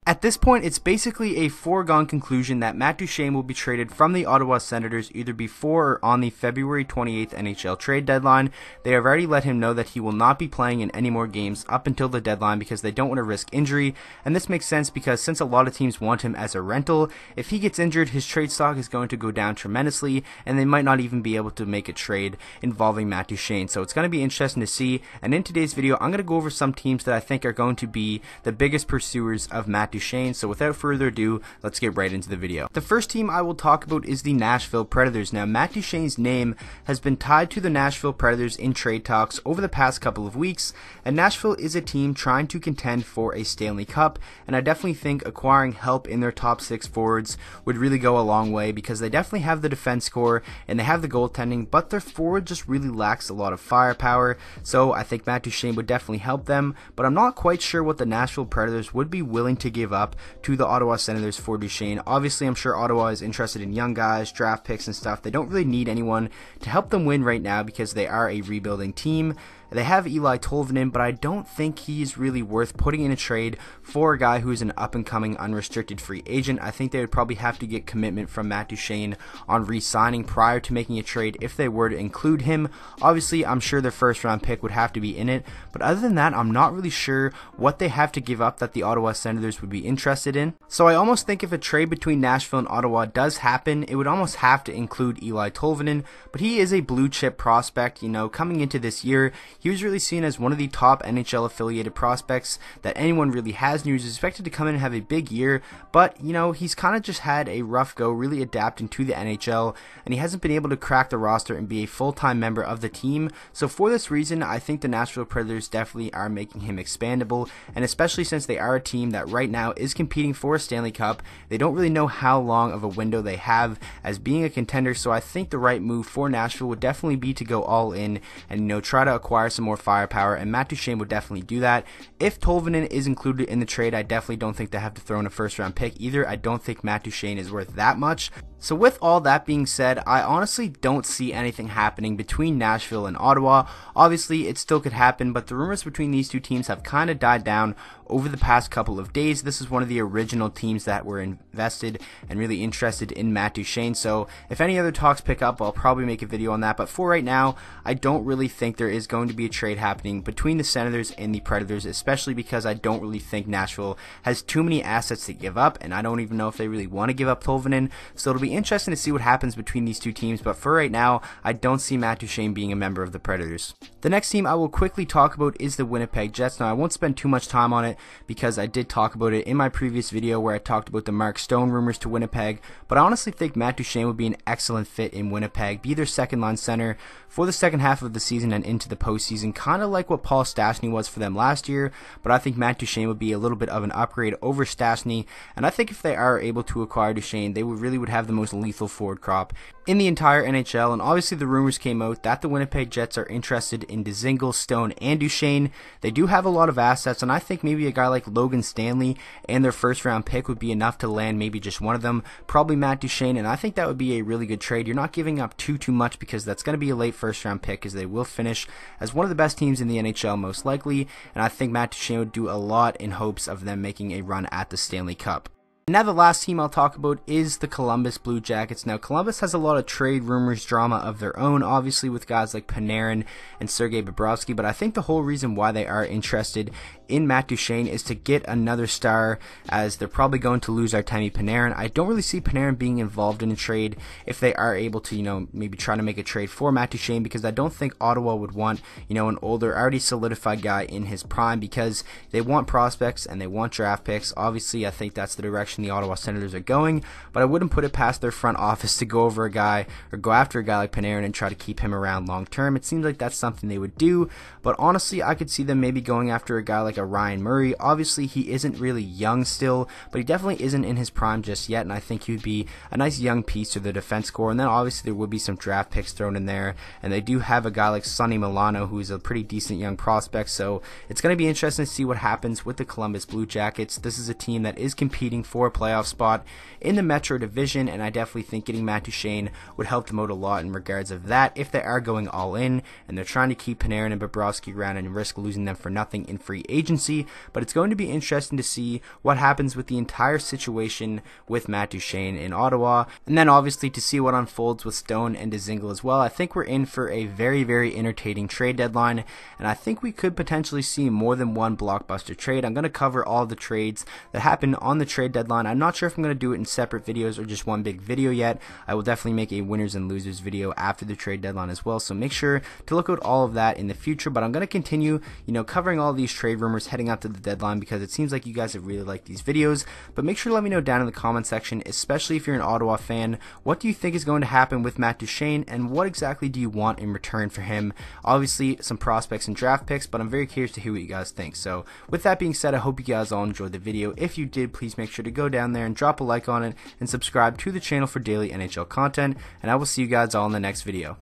At this point, it's basically a foregone conclusion that Matt Duchene will be traded from the Ottawa Senators either before or on the February 28th NHL trade deadline. They have already let him know that he will not be playing in any more games up until the deadline because they don't want to risk injury, and this makes sense because since a lot of teams want him as a rental, if he gets injured, his trade stock is going to go down tremendously, and they might not even be able to make a trade involving Matt Duchene. So it's going to be interesting to see, and in today's video, I'm going to go over some teams that I think are going to be the biggest pursuers of Matt Duchene. So without further ado, let's get right into the video. The first team I will talk about is the Nashville Predators. Now, Matt Duchene's name has been tied to the Nashville Predators in trade talks over the past couple of weeks, and Nashville is a team trying to contend for a Stanley Cup, and I definitely think acquiring help in their top 6 forwards would really go a long way because they definitely have the defense core and they have the goaltending, but their forward just really lacks a lot of firepower. So I think Matt Duchene would definitely help them, but I'm not quite sure what the Nashville Predators would be willing to give up to the Ottawa Senators for Duchene. Obviously, I'm sure Ottawa is interested in young guys, draft picks and stuff. They don't really need anyone to help them win right now because they are a rebuilding team. They have Eli Tolvanen, but I don't think he's really worth putting in a trade for a guy who is an up-and-coming unrestricted free agent. I think they would probably have to get commitment from Matt Duchene on re-signing prior to making a trade if they were to include him. Obviously, I'm sure their first-round pick would have to be in it, but other than that, I'm not really sure what they have to give up that the Ottawa Senators would be interested in. So I almost think if a trade between Nashville and Ottawa does happen, it would almost have to include Eli Tolvanen, but he is a blue-chip prospect. You know, coming into this year, he was really seen as one of the top NHL affiliated prospects that anyone really has, and he was expected to come in and have a big year, but you know, he's kind of just had a rough go really adapting to the NHL, and he hasn't been able to crack the roster and be a full-time member of the team. So for this reason, I think the Nashville Predators definitely are making him expandable, and especially since they are a team that right now is competing for a Stanley Cup, they don't really know how long of a window they have as being a contender. So I think the right move for Nashville would definitely be to go all in and, you know, try to acquire some more firepower, and Matt Duchene would definitely do that. If Tolvanen is included in the trade, I definitely don't think they have to throw in a first-round pick either. I don't think Matt Duchene is worth that much. So with all that being said, I honestly don't see anything happening between Nashville and Ottawa. Obviously, it still could happen, but the rumors between these two teams have kind of died down over the past couple of days. This is one of the original teams that were invested and really interested in Matt Duchene. So if any other talks pick up, I'll probably make a video on that. But for right now, I don't really think there is going to be a trade happening between the Senators and the Predators, especially because I don't really think Nashville has too many assets to give up, and I don't even know if they really want to give up Tolvanen. So it'll be interesting to see what happens between these two teams, but for right now, I don't see Matt Duchene being a member of the Predators. The next team I will quickly talk about is the Winnipeg Jets. Now, I won't spend too much time on it because I did talk about it in my previous video where I talked about the Mark Stone rumors to Winnipeg, but I honestly think Matt Duchene would be an excellent fit in Winnipeg, be their second-line center for the second half of the season and into the postseason, kind of like what Paul Stastny was for them last year, but I think Matt Duchene would be a little bit of an upgrade over Stastny, and I think if they are able to acquire Duchene, they really would have the most lethal forward crop in the entire NHL. And obviously the rumors came out that the Winnipeg Jets are interested in Dzingel, Stone, and Duchene. They do have a lot of assets, and I think maybe a guy like Logan Stanley and their first round pick would be enough to land maybe just one of them, probably Matt Duchene, and I think that would be a really good trade. You're not giving up too much because that's going to be a late first round pick, as they will finish as one of the best teams in the NHL most likely, and I think Matt Duchene would do a lot in hopes of them making a run at the Stanley Cup. Now the last team I'll talk about is the Columbus Blue Jackets. Now Columbus has a lot of trade rumors drama of their own, obviously with guys like Panarin and Sergei Bobrovsky, but I think the whole reason why they are interested in Matt Duchene is to get another star, as they're probably going to lose Artemi Panarin. I don't really see Panarin being involved in a trade if they are able to, you know, maybe try to make a trade for Matt Duchene, because I don't think Ottawa would want, you know, an older, already solidified guy in his prime, because they want prospects and they want draft picks. Obviously, I think that's the direction the Ottawa Senators are going, but I wouldn't put it past their front office to go over a guy or go after a guy like Panarin and try to keep him around long term. It seems like that's something they would do, but honestly, I could see them maybe going after a guy like a Ryan Murray. Obviously, he isn't really young still, but he definitely isn't in his prime just yet, and I think he would be a nice young piece to the defense core. And then obviously there would be some draft picks thrown in there, and they do have a guy like Sonny Milano, who's a pretty decent young prospect, so it's going to be interesting to see what happens with the Columbus Blue Jackets. This is a team that is competing for for a playoff spot in the Metro Division, and I definitely think getting Matt Duchene would help them out a lot in regards of that if they are going all in and they're trying to keep Panarin and Bobrovsky around and risk losing them for nothing in free agency. But it's going to be interesting to see what happens with the entire situation with Matt Duchene in Ottawa, and then obviously to see what unfolds with Stone and Dzingel as well. I think we're in for a very, very entertaining trade deadline, and I think we could potentially see more than one blockbuster trade. I'm going to cover all the trades that happened on the trade deadline. I'm not sure if I'm going to do it in separate videos or just one big video yet. I will definitely make a winners and losers video after the trade deadline as well, so make sure to look out all of that in the future. But I'm going to continue, covering all these trade rumors heading up to the deadline because it seems like you guys have really liked these videos. But make sure to let me know down in the comment section, especially if you're an Ottawa fan, what do you think is going to happen with Matt Duchene and what exactly do you want in return for him? Obviously some prospects and draft picks, but I'm very curious to hear what you guys think. So with that being said, I hope you guys all enjoyed the video. If you did, please make sure to go down there and drop a like on it and subscribe to the channel for daily NHL content, and I will see you guys all in the next video.